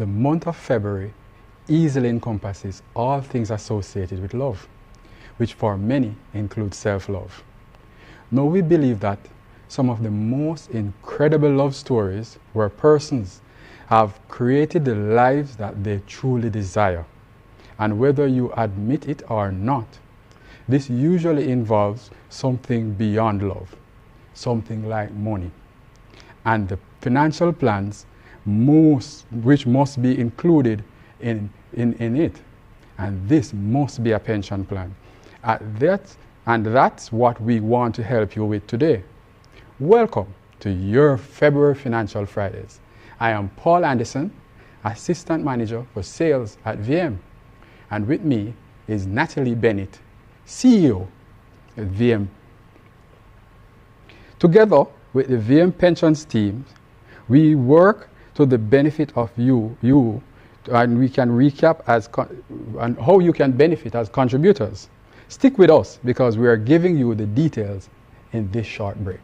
The month of February easily encompasses all things associated with love, which for many includes self-love. Now we believe that some of the most incredible love stories where persons have created the lives that they truly desire. And whether you admit it or not, this usually involves something beyond love, something like money. And the financial plans which must be included in it. And this must be a pension plan. And that's what we want to help you with today. Welcome to your February Financial Fridays. I am Paul Anderson, Assistant Manager for Sales at VM. And with me is Natalie Bennett, CEO at VM. Together with the VM Pensions team, we work to the benefit of you, and we can recap and how you can benefit as contributors. Stick with us because we are giving you the details in this short break.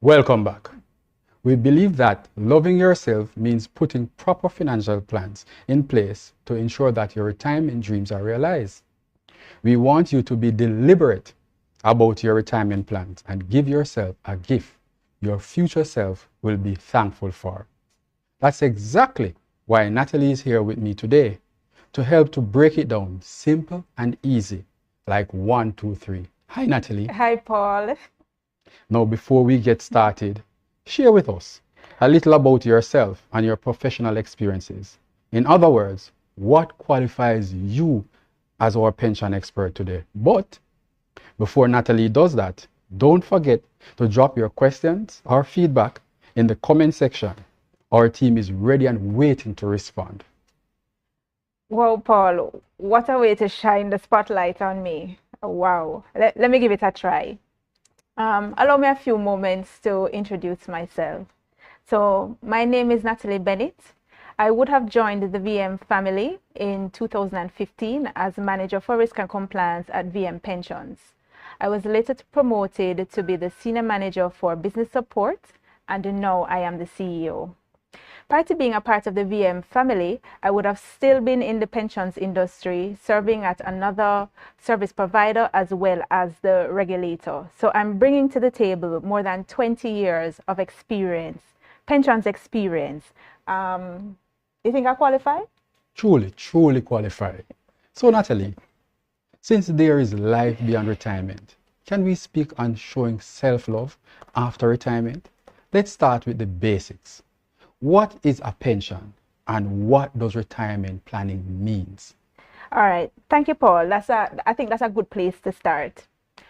Welcome back. We believe that loving yourself means putting proper financial plans in place to ensure that your retirement dreams are realized. We want you to be deliberate about your retirement plans and give yourself a gift your future self will be thankful for. That's exactly why Natalie is here with me today to help to break it down simple and easy, like 1, 2, 3. Hi, Natalie. Hi, Paul. Now, before we get started, share with us a little about yourself and your professional experiences. In other words, what qualifies you as our pension expert today? But before Natalie does that, don't forget to drop your questions or feedback in the comment section. Our team is ready and waiting to respond. Well, Paul, what a way to shine the spotlight on me. Wow. Let me give it a try. Allow me a few moments to introduce myself. So my name is Natalie Bennett. I would have joined the VM family in 2015 as Manager for Risk and Compliance at VM Pensions. I was later promoted to be the Senior Manager for Business Support, and now I am the CEO. Prior to being a part of the VM family, I would have still been in the pensions industry, serving at another service provider as well as the regulator. So I'm bringing to the table more than 20 years of experience, pensions experience. You think I qualify? Truly qualified. So Natalie, since there is life beyond retirement, can we speak on showing self-love after retirement? Let's start with the basics. What is a pension and what does retirement planning means? All right. Thank you, Paul. I think that's a good place to start.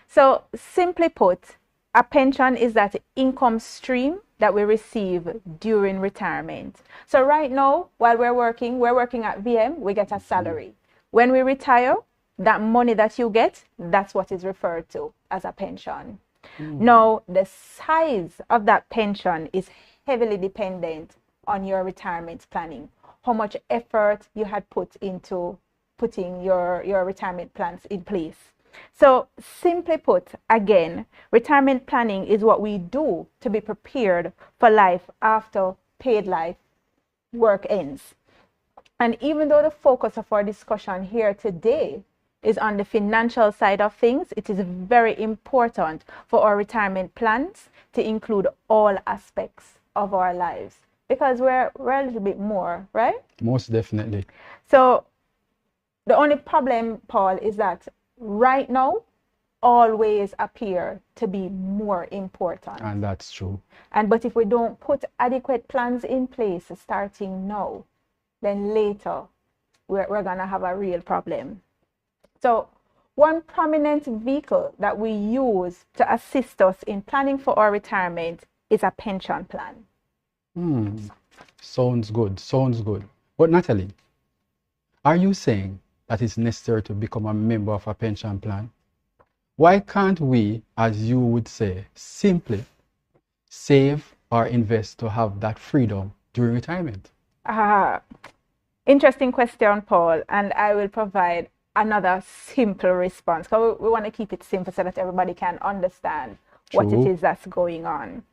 So simply put, a pension is that income stream that we receive during retirement. So right now, while we're working at VM, we get a salary. When we retire, that money that you get, that's what is referred to as a pension. Now, the size of that pension is heavily dependent on your retirement planning, how much effort you had put into putting your retirement plans in place. So simply put, again, retirement planning is what we do to be prepared for life after paid life work ends. And even though the focus of our discussion here today is on the financial side of things, it is very important for our retirement plans to include all aspects of our lives, because we're a little bit more, right? Most definitely. So the only problem, Paul, is that right now always appear to be more important. And that's true. But if we don't put adequate plans in place starting now, then later we're gonna have a real problem. So One prominent vehicle that we use to assist us in planning for our retirement is a pension plan. Sounds good. Sounds good. But Natalie, are you saying that it's necessary to become a member of a pension plan? Why can't we, as you would say, simply save or invest to have that freedom during retirement? Interesting question, Paul, and I will provide another simple response because we want to keep it simple so that everybody can understand what it is that's going on.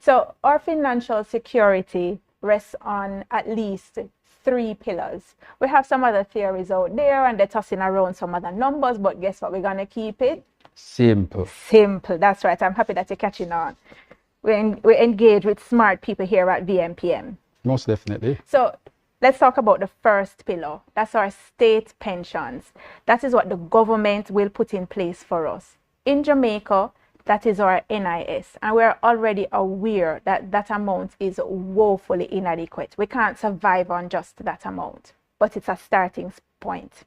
So our financial security rests on at least 3 pillars. We have some other theories out there and they're tossing around some other numbers, but guess what? We're going to keep it simple. Simple. That's right. I'm happy that you're catching on. We engage with smart people here at VMPM. Most definitely. So let's talk about the first pillar. That's our state pensions. That is what the government will put in place for us. In Jamaica, that is our NIS. And we're already aware that that amount is woefully inadequate. We can't survive on just that amount, but it's a starting point.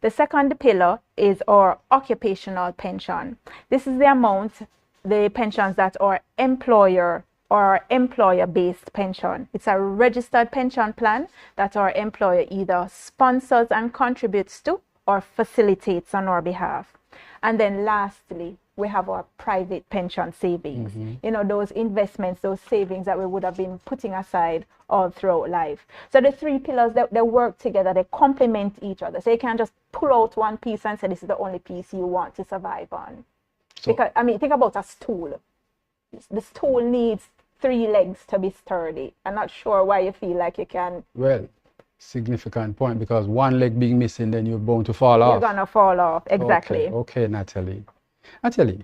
The second pillar is our occupational pension. This is the amount, the pensions that our employer or employer-based pension. It's a registered pension plan that our employer either sponsors and contributes to or facilitates on our behalf. And then lastly, we have our private pension savings. You know, those investments, those savings that we would have been putting aside all throughout life. So the 3 pillars, they work together, they complement each other. So you can't just pull out one piece and say this is the only piece you want to survive on. So, because, I mean, think about a stool. The stool needs 3 legs to be sturdy. I'm not sure why you feel like you can. Well, significant point, because one leg being missing, then you're bound to fall off. You're gonna fall off, exactly. Okay, Natalie. Natalie,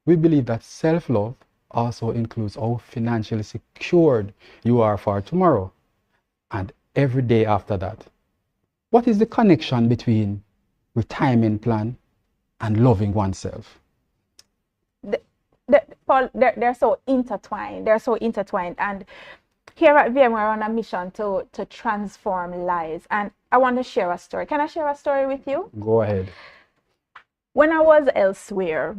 we believe that self-love also includes how financially secured you are for tomorrow and every day after that. What is the connection between retirement plan and loving oneself? Paul, they're so intertwined. They're so intertwined. And here at VM, we're on a mission to transform lives. And I want to share a story. Can I share a story with you? Go ahead. When I was elsewhere,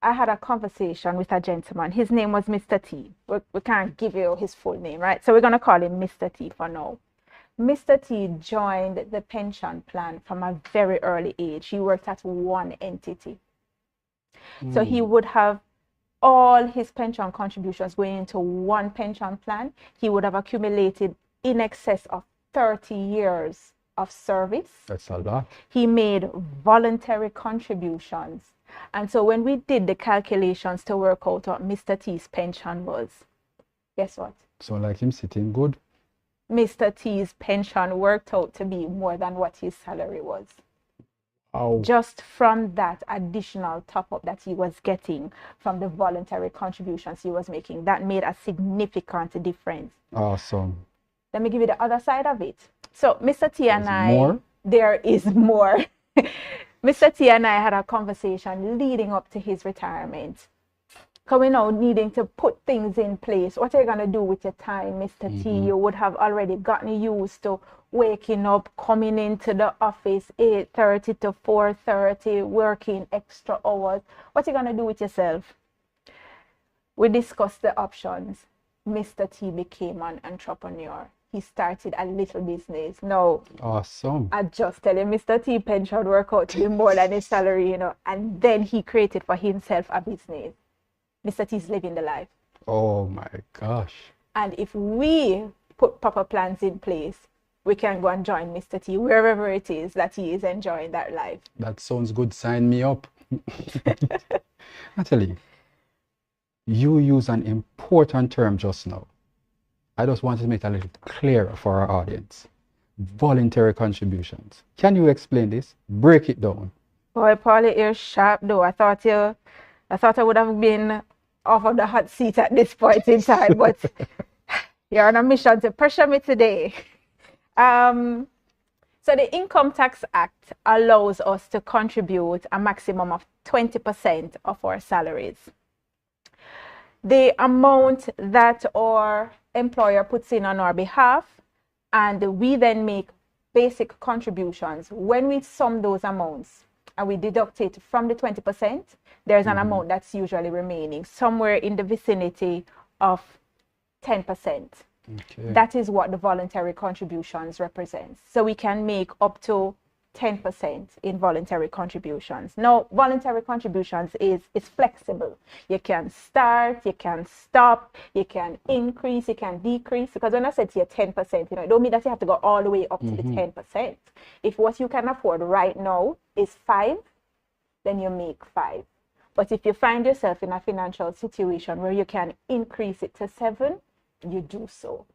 I had a conversation with a gentleman. His name was Mr. T. We can't give you his full name, right? So we're going to call him Mr. T for now. Mr. T joined the pension plan from a very early age. He worked at one entity. So he would have all his pension contributions going into one pension plan. He would have accumulated in excess of 30 years of service. That's a lot. He made voluntary contributions. And so when we did the calculations to work out what Mr. T's pension was, guess what? So like him sitting good. Mr. T's pension worked out to be more than what his salary was. Wow. Just from that additional top-up that he was getting from the voluntary contributions he was making, that made a significant difference. Awesome. Let me give you the other side of it. So Mr. T and There is more. Mr. T and I had a conversation leading up to his retirement. Because we know needing to put things in place. What are you going to do with your time, Mr. T? You would have already gotten used to waking up, coming into the office 8:30 to 4:30, working extra hours. What are you going to do with yourself? We discussed the options. Mr. T became an entrepreneur. He started a little business. No. Awesome. I just tell you, Mr. T pension worked out to be more than his salary, you know. And then he created for himself a business. Mr. T is living the life. Oh my gosh. And if we put proper plans in place, we can go and join Mr. T wherever it is that he is enjoying that life. That sounds good. Sign me up. Natalie, you use an important term just now. I just wanted to make it a little clearer for our audience. Voluntary contributions. Can you explain this? Break it down. Boy, Paulie, you're sharp though. I thought I would have been off of the hot seat at this point in time, but you're on a mission to pressure me today. So the Income Tax Act allows us to contribute a maximum of 20% of our salaries. The amount that our employer puts in on our behalf, and we then make basic contributions, when we sum those amounts and we deduct it from the 20%, there's an amount that's usually remaining, somewhere in the vicinity of 10%. Okay. That is what the voluntary contributions represents. So we can make up to 10% in voluntary contributions. Now, voluntary contributions is flexible. You can start, you can stop, you can increase, you can decrease. Because when I said to you 10%, it don't mean that you have to go all the way up to the 10%. If what you can afford right now is 5, then you make 5. But if you find yourself in a financial situation where you can increase it to 7, you do so.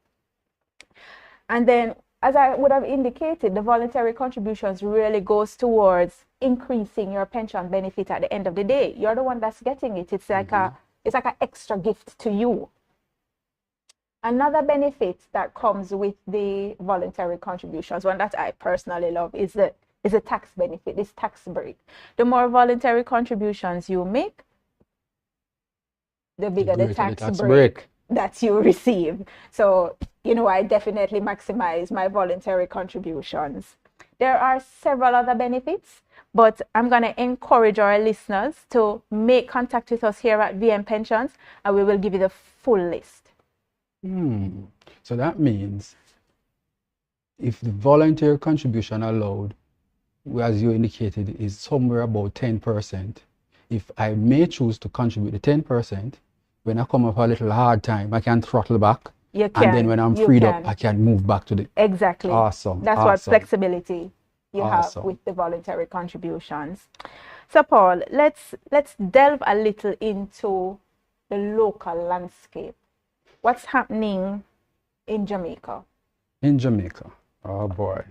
And then, as I would have indicated, the voluntary contributions really goes towards increasing your pension benefit at the end of the day. You're the one that's getting it. It's like an extra gift to you. Another benefit that comes with the voluntary contributions, one that I personally love, is a tax benefit, this tax break. The more voluntary contributions you make, the bigger the tax break that you receive. So, I definitely maximize my voluntary contributions. There are several other benefits, but I'm going to encourage our listeners to make contact with us here at VM Pensions, and we will give you the full list. So that means if the voluntary contribution allowed, as you indicated, is somewhere about 10%, if I may choose to contribute the 10%, when I come up a little hard time, I can throttle back. You can. And then when I'm freed up, I can move back to the... Exactly. Awesome. That's what flexibility you have with the voluntary contributions. So, Paul, let's delve a little into the local landscape. What's happening in Jamaica? In Jamaica? Oh, boy.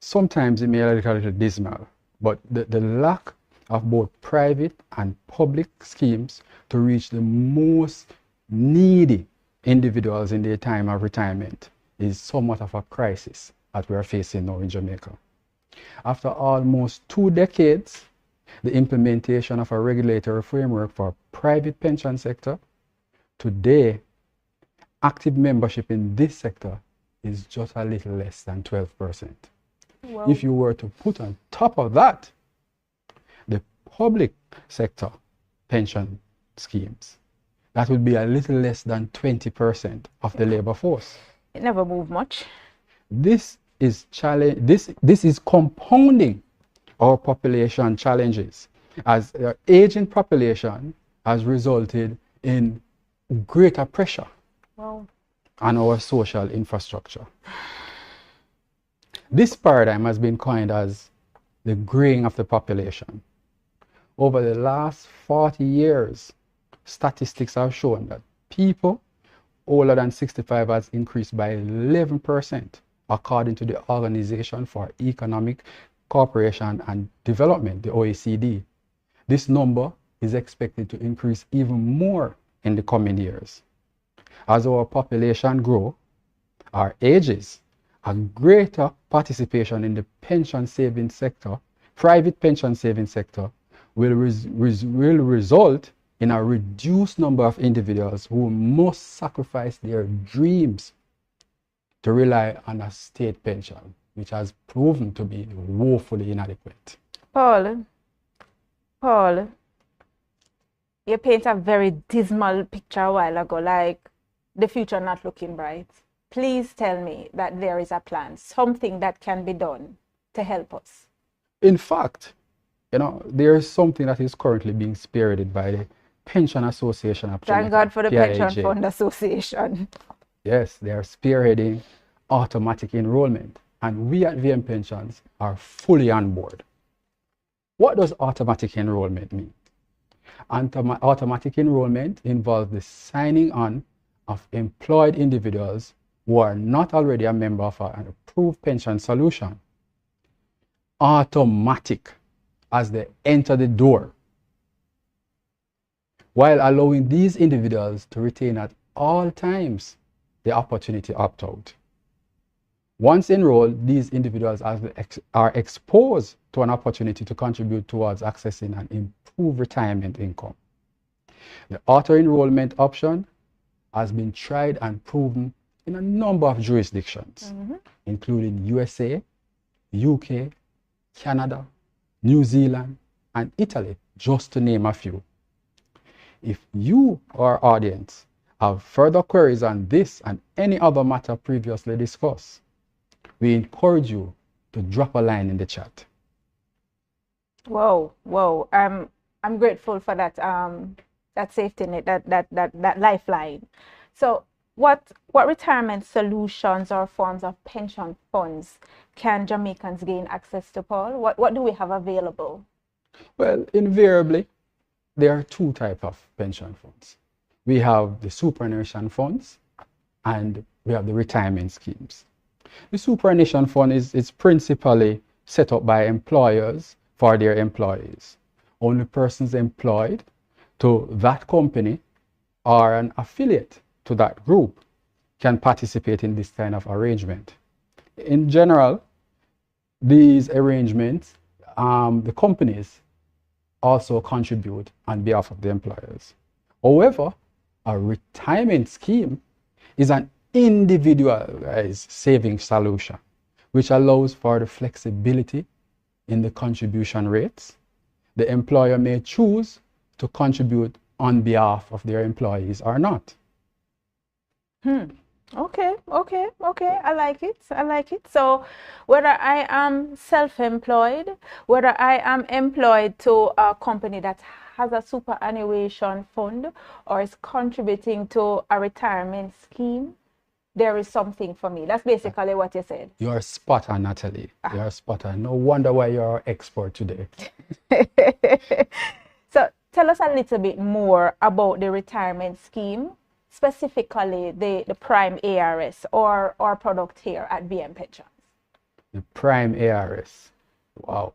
Sometimes it may look a little dismal, but the lack of both private and public schemes to reach the most needy individuals in their time of retirement is somewhat of a crisis that we are facing now in Jamaica. After almost 2 decades, the implementation of a regulatory framework for private pension sector, today, active membership in this sector is just a little less than 12%. Wow. If you were to put on top of that the public sector pension schemes, that would be a little less than 20% of the labor force. It never moved much. This is this is compounding our population challenges, as the aging population has resulted in greater pressure on our social infrastructure. This paradigm has been coined as the graying of the population. Over the last 40 years, statistics have shown that people older than 65 has increased by 11%, according to the Organization for Economic Cooperation and Development, the OECD. This number is expected to increase even more in the coming years. As our population grows, our ages, a greater participation in the pension saving sector, private pension saving sector, will result in a reduced number of individuals who must sacrifice their dreams to rely on a state pension, which has proven to be woefully inadequate. Paul, you paint a very dismal picture a while ago, like the future not looking bright. Please tell me that there is a plan, something that can be done to help us. In fact, there is something that is currently being spearheaded by the Pension Association of Jamaica. Thank God for the Pension Fund Association. Yes, they are spearheading automatic enrollment, and we at VM Pensions are fully on board. What does automatic enrollment mean? Automatic enrollment involves the signing on of employed individuals who are not already a member of an approved pension solution. Automatic as they enter the door, while allowing these individuals to retain at all times the opportunity to opt out. Once enrolled, these individuals are exposed to an opportunity to contribute towards accessing an improved retirement income. The auto-enrollment option has been tried and proven in a number of jurisdictions, including USA, UK, Canada, New Zealand, and Italy, just to name a few. If you, our audience, have further queries on this and any other matter previously discussed, we encourage you to drop a line in the chat. Whoa, whoa. I'm grateful for that that safety net, that lifeline. So what retirement solutions or forms of pension funds can Jamaicans gain access to, Paul? What do we have available? Well, invariably, there are two types of pension funds. We have the superannuation funds and we have the retirement schemes. The superannuation fund is principally set up by employers for their employees. Only persons employed to that company or an affiliate to that group can participate in this kind of arrangement. In general, these arrangements, the companies also contribute on behalf of the employers. However, a retirement scheme is an individualized saving solution, which allows for the flexibility in the contribution rates. The employer may choose to contribute on behalf of their employees or not. Okay. I like it. So whether I am self-employed, whether I am employed to a company that has a superannuation fund or is contributing to a retirement scheme, there is something for me. That's basically what you said. You're spot on, Natalie. You're spot on. No wonder why you're our expert today. So tell us a little bit more about the retirement scheme, specifically the Prime ARS or our product here at VM Pensions. The Prime ARS. Wow.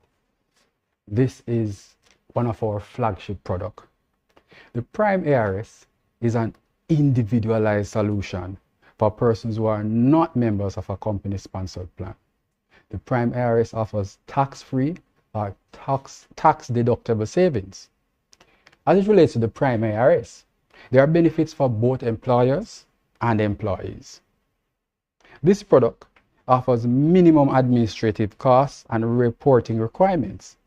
This is one of our flagship products. The Prime ARS is an individualized solution for persons who are not members of a company-sponsored plan. The Prime ARS offers tax-free or tax-deductible savings. As it relates to the Prime ARS, there are benefits for both employers and employees. This product offers minimum administrative costs and reporting requirements.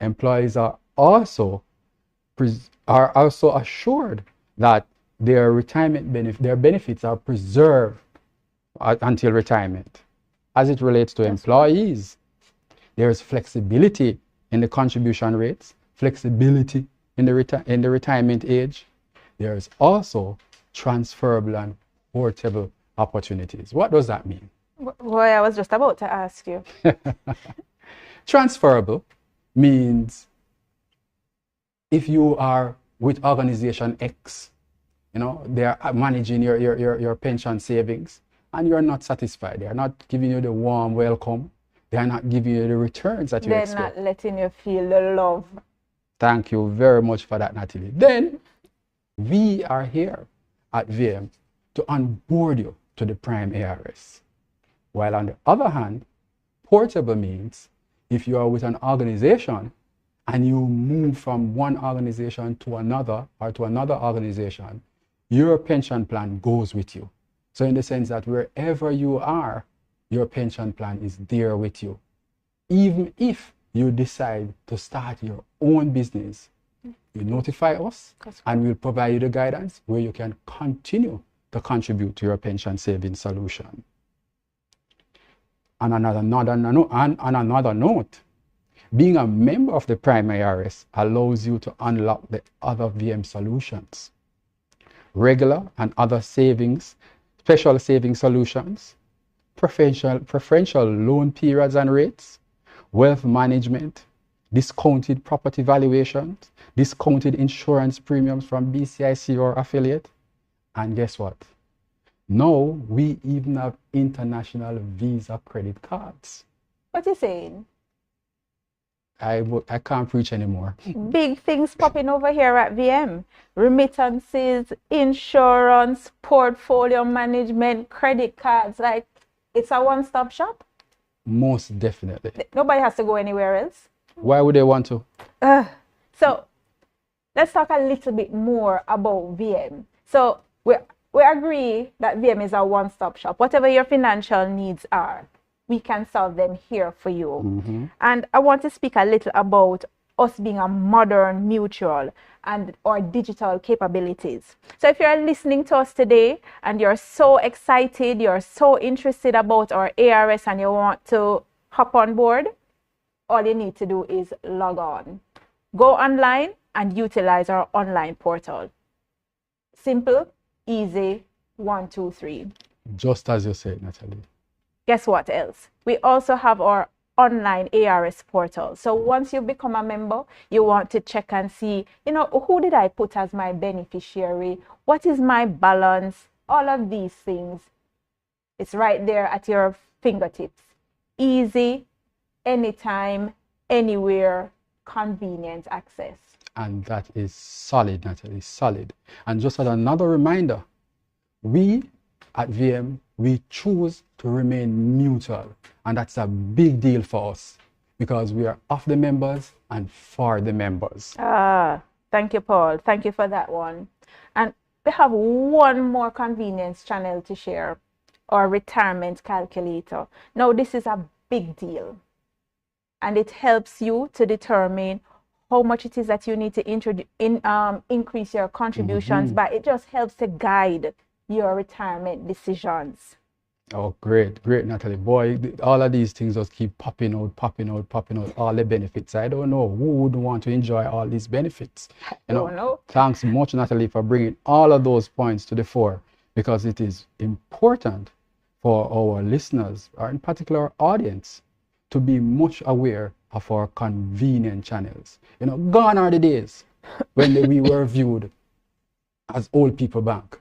Employees are also assured that their benefits are preserved until retirement. As it relates to employees, there is flexibility in the contribution rates, flexibility in the retirement age. There is also transferable and portable opportunities. What does that mean? Well, I was just about to ask you. Transferable means if you are with organization X, they are managing your pension savings and you're not satisfied. They are not giving you the warm welcome. They are not giving you the returns that you expect. They're not letting you feel the love. Thank you very much for that, Natalie. Then we are here at VM to onboard you to the Prime ARS. While on the other hand, portable means if you are with an organization and you move from one organization to another or to another organization, your pension plan goes with you. So in the sense that wherever you are, your pension plan is there with you. Even if you decide to start your own business, you notify us and we'll provide you the guidance where you can continue to contribute to your pension savings solution. On another note, being a member of the Prime ARS allows you to unlock the other VM solutions. Regular and other savings, special savings solutions, preferential loan periods and rates, wealth management, discounted property valuations, discounted insurance premiums from BCIC or affiliate. And guess what? Now we even have international Visa credit cards. What are you saying? I can't preach anymore. Big things popping over here at VM. Remittances, insurance, portfolio management, credit cards. Like, it's a one-stop shop. Most definitely. Nobody has to go anywhere else. Why would they want to? So let's talk a little bit more about VM. So we agree that VM is a one-stop shop. Whatever your financial needs are, we can solve them here for you. And I want to speak a little about us being a modern mutual and our digital capabilities. So if you're listening to us today and you're so excited, you're so interested about our ARS and you want to hop on board, all you need to do is log on. Go online and utilize our online portal. Simple, easy, 1, 2, 3. Just as you said, Natalie. Guess what else? We also have our online ARS portal. So once you become a member, you want to check and see, who did I put as my beneficiary? What is my balance? All of these things. It's right there at your fingertips. Easy, anytime, anywhere, convenient access. And that is solid, Natalie, solid. And just as another reminder, we at VM, we choose to remain neutral. And that's a big deal for us because we are of the members and for the members. Thank you, Paul. Thank you for that one. And we have one more convenience channel to share, our retirement calculator. Now, this is a big deal. And it helps you to determine how much it is that you need to increase your contributions, but it just helps to guide your retirement decisions. Oh, great, Natalie. Boy, all of these things just keep popping out, all the benefits. I don't know who would want to enjoy all these benefits. Thanks much, Natalie, for bringing all of those points to the fore, because it is important for our listeners, or in particular our audience, to be much aware of our convenient channels. Gone are the days when we were viewed as old people bank.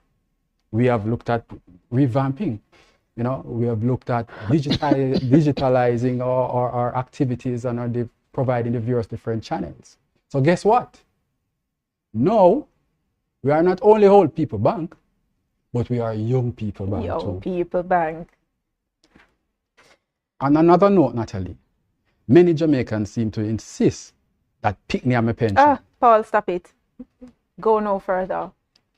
We have looked at revamping. We have looked at digitalizing our activities and providing the various different channels. So guess what? No, we are not only old people bank, but we are young people bank too. Young people bank. On another note, Natalie, many Jamaicans seem to insist that pick me and my pension. Paul, stop it. Go no further.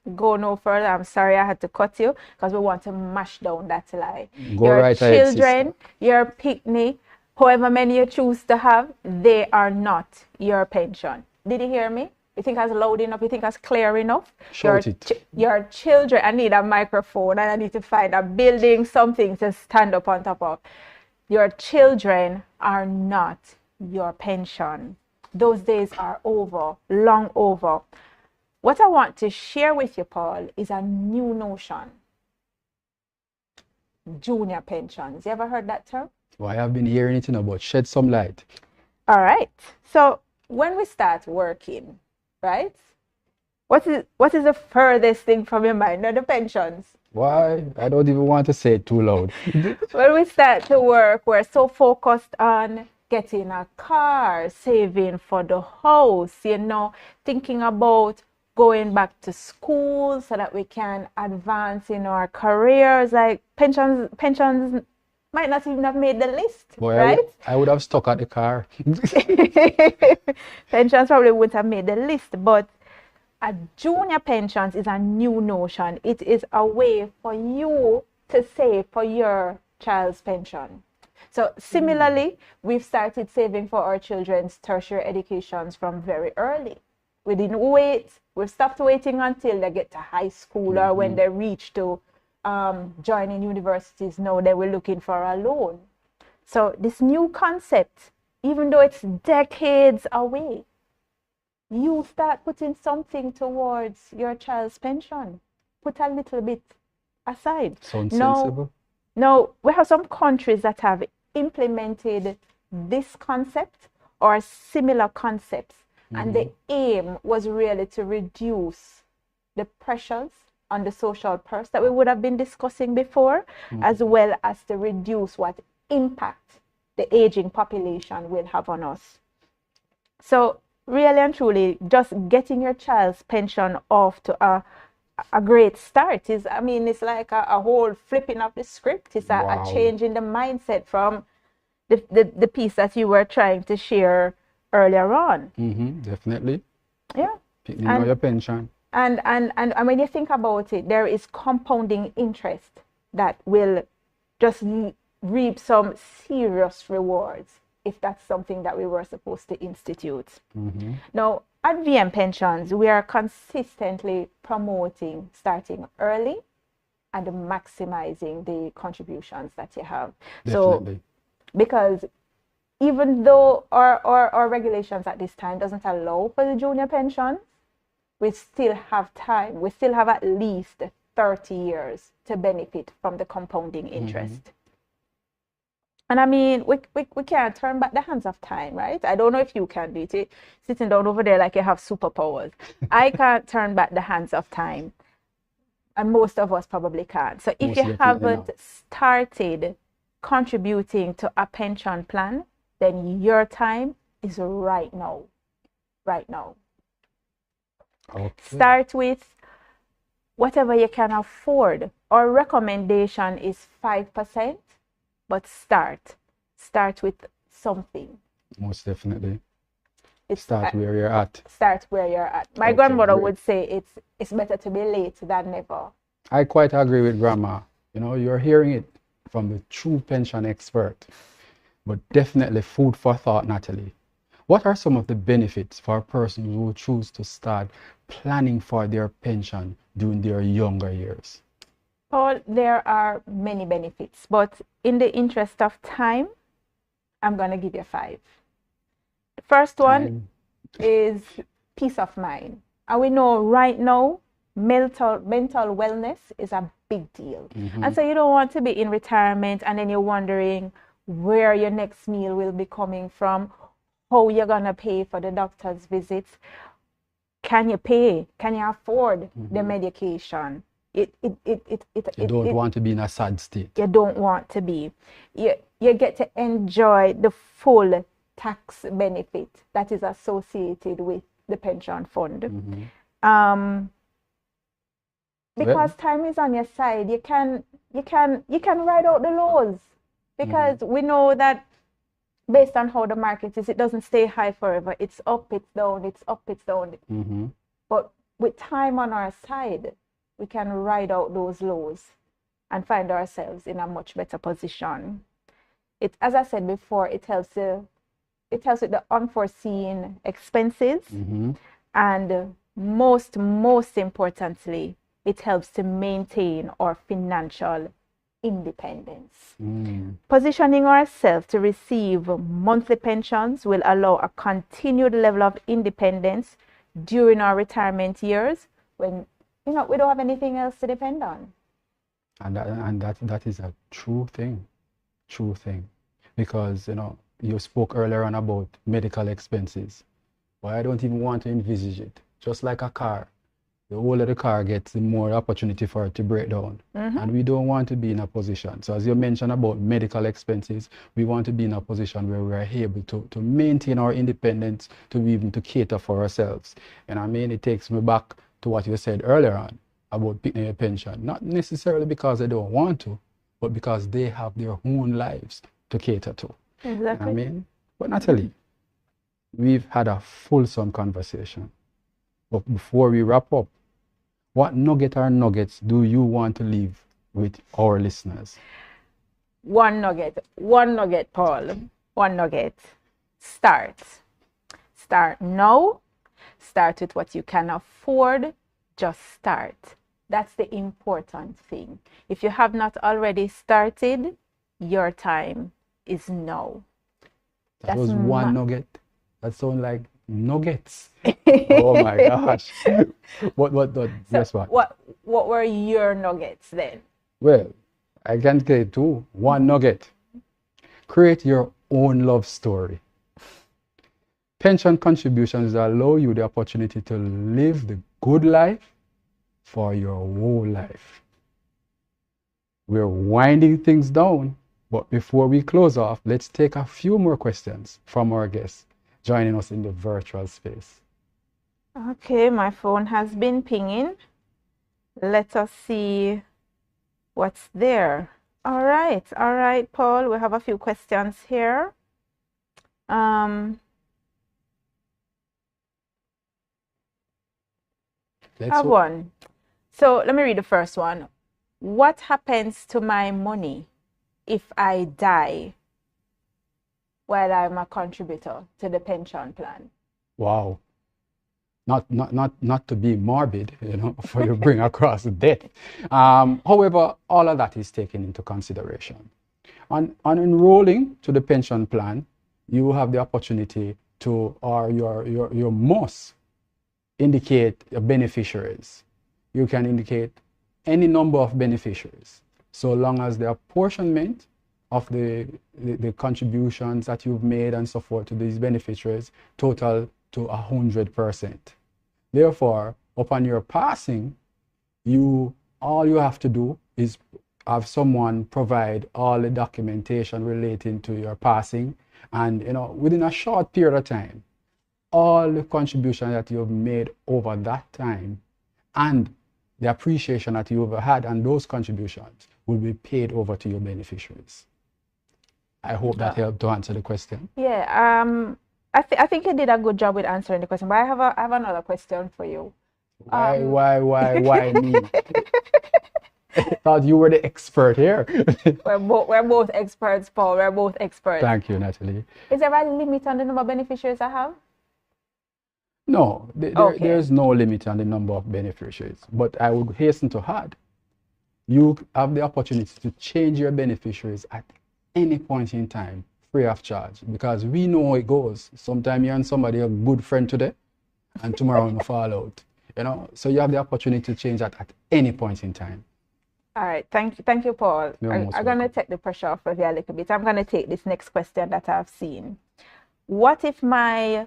I'm sorry I had to cut you because we want to mash down that lie. Your children, your picnic, however many you choose to have, they are not your pension. Did you hear me? You think that's loud enough? You think that's clear enough? Your children, I need a microphone and I need to find a building, something to stand up on top of. Your children are not your pension. Those days are over, long over. What I want to share with you, Paul, is a new notion. Junior pensions. You ever heard that term? Well, I have been hearing it, but shed some light. All right. So when we start working, right? What is the furthest thing from your mind? Are the pensions. Why? I don't even want to say it too loud. When we start to work, we're so focused on getting a car, saving for the house, thinking about going back to school so that we can advance in our careers. Like pensions might not even have made the list. Boy, right? I would have stuck at the car. Pensions probably wouldn't have made the list, but a junior pensions is a new notion. It is a way for you to save for your child's pension. So similarly, we've started saving for our children's tertiary educations from very early. We didn't wait. We've stopped waiting until they get to high school or when they reach to joining universities. Now they were looking for a loan. So this new concept, even though it's decades away, you start putting something towards your child's pension. Put a little bit aside. Sounds sensible. Now, we have some countries that have implemented this concept or similar concepts. And the aim was really to reduce the pressures on the social purse that we would have been discussing before, as well as to reduce what impact the aging population will have on us. So really and truly, just getting your child's pension off to a great start is, it's like a whole flipping of the script. It's a change in the mindset from the piece that you were trying to share earlier on. Definitely. Yeah. Picking your pension. And when you think about it, there is compounding interest that will just reap some serious rewards if that's something that we were supposed to institute. Now, at VM Pensions, we are consistently promoting starting early and maximizing the contributions that you have. Definitely. So, because even though our regulations at this time doesn't allow for the junior pension, we still have time. We still have at least 30 years to benefit from the compounding interest. And I mean, we can't turn back the hands of time, right? I don't know if you can do it. Sitting down over there like you have superpowers. I can't turn back the hands of time. And most of us probably can't. So if you haven't started contributing to a pension plan, then your time is right now. Right now. Okay. Start with whatever you can afford. Our recommendation is 5%, but start with something. Most definitely. Start where you're at. Start where you're at. My grandmother would say it's better to be late than never. I quite agree with Grandma. You know, you're hearing it from the true pension expert. But definitely food for thought, Natalie. What are some of the benefits for a person who choose to start planning for their pension during their younger years? Paul, there are many benefits, but in the interest of time, I'm going to give you 5. The first one is peace of mind. And we know right now, mental wellness is a big deal. And so you don't want to be in retirement and then you're wondering where your next meal will be coming from, how you're going to pay for the doctor's visits. Can you pay? Can you afford the medication? You don't want to be in a sad state. You don't want to be. You get to enjoy the full tax benefit that is associated with the pension fund. Because time is on your side, you can ride out the lows. Because we know that based on how the market is, it doesn't stay high forever. It's up, it's down, it's up, it's down. But with time on our side, we can ride out those lows and find ourselves in a much better position. It, as I said before, it helps with the unforeseen expenses, and most importantly, it helps to maintain our financial independence. Positioning ourselves to receive monthly pensions will allow a continued level of independence during our retirement years when we don't have anything else to depend on. And that is a true thing, because you spoke earlier on about medical expenses. But I don't even want to envisage it. Just like a car, the older the car gets, the more opportunity for it to break down. And we don't want to be in a position. So as you mentioned about medical expenses, we want to be in a position where we are able to maintain our independence, to be able to cater for ourselves. And I mean, it takes me back to what you said earlier on about picking a pension. Not necessarily because they don't want to, but because they have their own lives to cater to. Exactly. I mean, but Natalie, we've had a fulsome conversation. But before we wrap up, what nugget or nuggets do you want to leave with our listeners? One nugget, Paul. One nugget. Start now. Start with what you can afford. Just start. That's the important thing. If you have not already started, your time is now. That was one nugget. That sounds like nuggets. Oh my gosh. Guess what? What were your nuggets then? Well, I can say two. One nugget. Create your own love story. Pension contributions allow you the opportunity to live the good life for your whole life. We're winding things down, but before we close off, let's take a few more questions from our guests joining us in the virtual space. Okay, my phone has been pinging. Let us see what's there. All right, Paul, we have a few questions here. I have one. So let me read the first one. What happens to my money if I die while I'm a contributor to the pension plan? Wow. Not to be morbid, for you bring across death. However, all of that is taken into consideration. On enrolling to the pension plan, you have the opportunity to, or you must indicate your beneficiaries. You can indicate any number of beneficiaries, so long as the apportionment of the contributions that you've made and so forth to these beneficiaries total to 100%. Therefore, upon your passing, all you have to do is have someone provide all the documentation relating to your passing, and within a short period of time, all the contributions that you've made over that time and the appreciation that you've had and those contributions will be paid over to your beneficiaries. I hope that helped to answer the question. Yeah, I think you did a good job with answering the question, but I have another question for you. Why me? I thought you were the expert here. We're both experts, Paul. We're both experts. Thank you, Natalie. Is there a limit on the number of beneficiaries I have? No, there's no limit on the number of beneficiaries. But I would hasten to add, you have the opportunity to change your beneficiaries at any point in time, free of charge, because we know how it goes. Sometimes you're on somebody a good friend today, and tomorrow you fall out. So you have the opportunity to change that at any point in time. All right, thank you, Paul. I'm going to take the pressure off of you a little bit. I'm going to take this next question that I've seen. What if my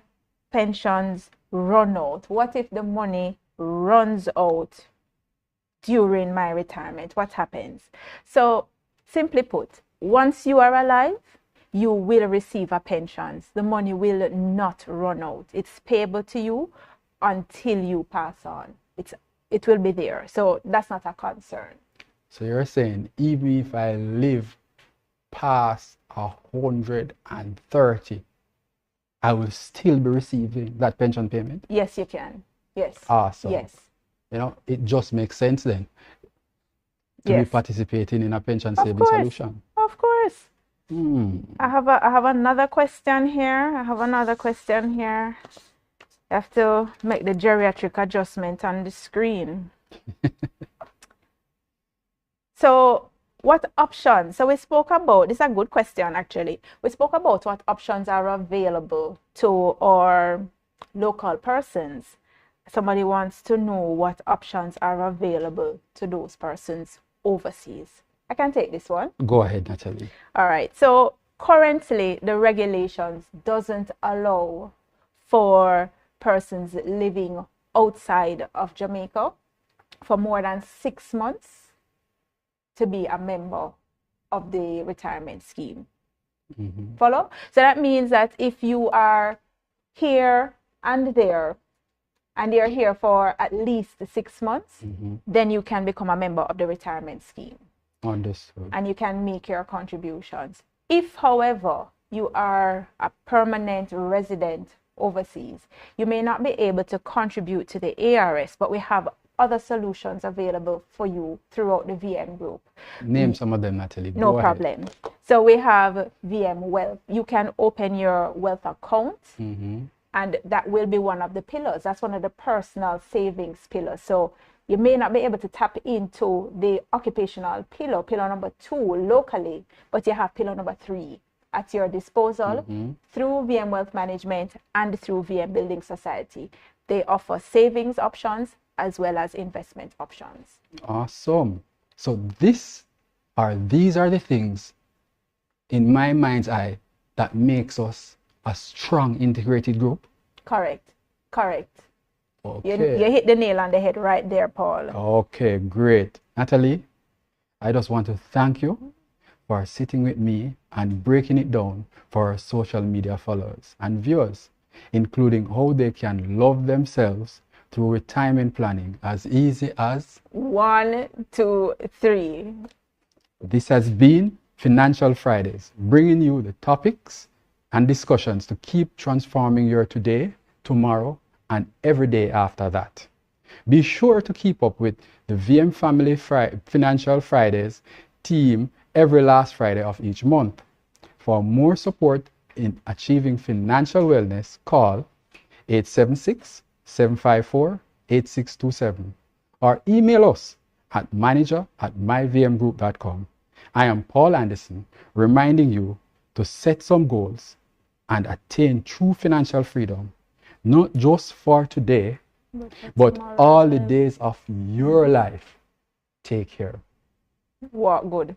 pensions run out? What if the money runs out during my retirement? What happens? So, simply put, once you are alive, you will receive a pension. The money will not run out. It's payable to you until you pass on. It will be there. So that's not a concern. So you're saying even if I live past 130, I will still be receiving that pension payment? Yes, you can. Yes. Awesome. Yes. It just makes sense then to be participating in a pension saving solution. Of course. I have another question here. You have to make the geriatric adjustment on the screen. So what options? So we spoke about, this is a good question actually. We spoke about what options are available to our local persons. Somebody wants to know what options are available to those persons overseas. I can take this one. Go ahead, Natalie. All right. So currently the regulations doesn't allow for persons living outside of Jamaica for more than 6 months to be a member of the retirement scheme. Follow? So that means that if you are here and there, and you're here for at least 6 months, then you can become a member of the retirement scheme. Understood. And you can make your contributions. If, however, you are a permanent resident overseas, you may not be able to contribute to the ARS, but we have other solutions available for you throughout the VM group. Name some of them, Natalie. No problem. So we have VM Wealth. You can open your wealth account, and that will be one of the pillars. That's one of the personal savings pillars. So you may not be able to tap into the occupational pillar, pillar number 2 locally, but you have pillar number 3 at your disposal through VM Wealth Management and through VM Building Society. They offer savings options as well as investment options. Awesome. So these are the things in my mind's eye that makes us a strong integrated group. Correct. Okay. You hit the nail on the head right there, Paul. Okay, great. Natalie, I just want to thank you for sitting with me and breaking it down for our social media followers and viewers, including how they can love themselves through retirement planning as easy as 1, 2, 3. This has been Financial Fridays, bringing you the topics and discussions to keep transforming your today, tomorrow, and every day after that. Be sure to keep up with the VM Family Financial Fridays team every last Friday of each month. For more support in achieving financial wellness, call 876-754-8627 or email us at manager@myvmgroup.com. I am Paul Anderson, reminding you to set some goals and attain true financial freedom, not just for today, but all the days of your life. Take care. What good.